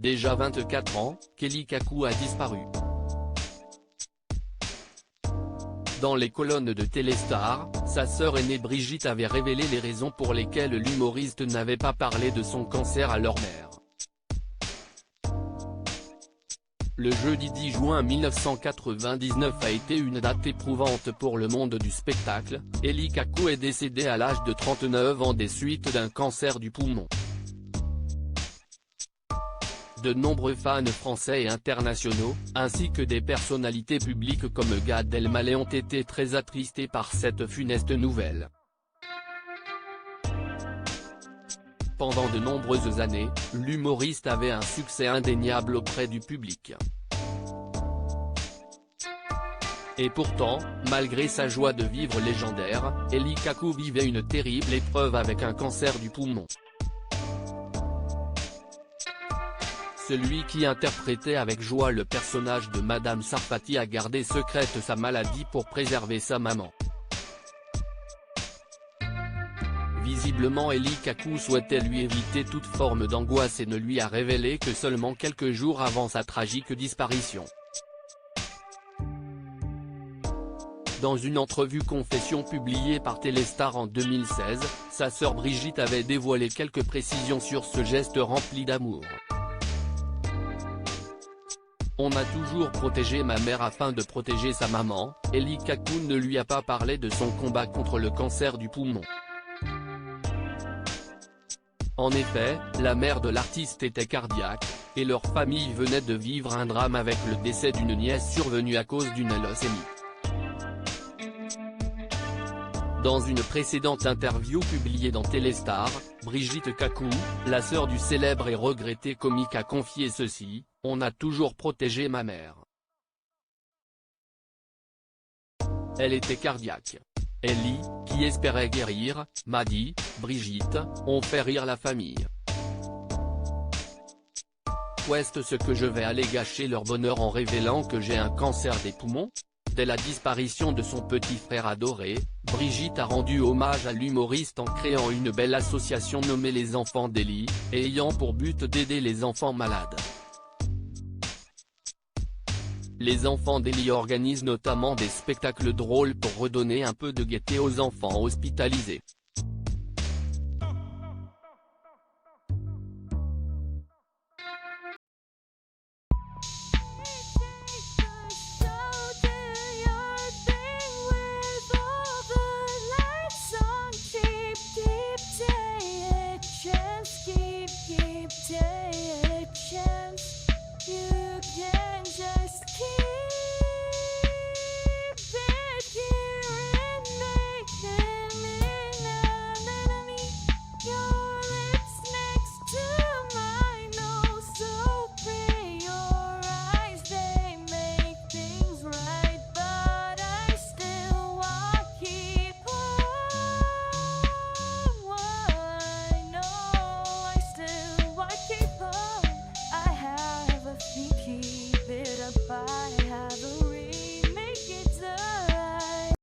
déjà 24 ans, Kelly Kakou a disparu. Dans les colonnes de Téléstar, sa sœur aînée Brigitte avait révélé les raisons pour lesquelles l'humoriste n'avait pas parlé de son cancer à leur mère. Le jeudi 10 juin 1999 a été une date éprouvante pour le monde du spectacle. Kelly Kakou est décédée à l'âge de 39 ans des suites d'un cancer du poumon. De nombreux fans français et internationaux, ainsi que des personnalités publiques comme Gad Elmaleh ont été très attristés par cette funeste nouvelle. Pendant de nombreuses années, l'humoriste avait un succès indéniable auprès du public. Et pourtant, malgré sa joie de vivre légendaire, Kelly Kakou vivait une terrible épreuve avec un cancer du poumon. Celui qui interprétait avec joie le personnage de Madame Sarfati a gardé secrète sa maladie pour préserver sa maman. Visiblement Kelly Kakou souhaitait lui éviter toute forme d'angoisse et ne lui a révélé que seulement quelques jours avant sa tragique disparition. Dans une entrevue confession publiée par Téléstar en 2016, sa sœur Brigitte avait dévoilé quelques précisions sur ce geste rempli d'amour. On a toujours protégé ma mère afin de protéger sa maman. Kelly Kakou ne lui a pas parlé de son combat contre le cancer du poumon. En effet, la mère de l'artiste était cardiaque, et leur famille venait de vivre un drame avec le décès d'une nièce survenue à cause d'une leucémie. Dans une précédente interview publiée dans Téléstar, Brigitte Kakou, la sœur du célèbre et regretté comique a confié ceci: « On a toujours protégé ma mère. Elle était cardiaque. Kelly, qui espérait guérir, m'a dit, Brigitte, on fait rire la famille. Ouest ce que je vais aller gâcher leur bonheur en révélant que j'ai un cancer des poumons ?» Dès la disparition de son petit frère adoré, Brigitte a rendu hommage à l'humoriste en créant une belle association nommée Les Enfants d'Kelly, ayant pour but d'aider les enfants malades. Les Enfants d'Kelly organisent notamment des spectacles drôles pour redonner un peu de gaieté aux enfants hospitalisés.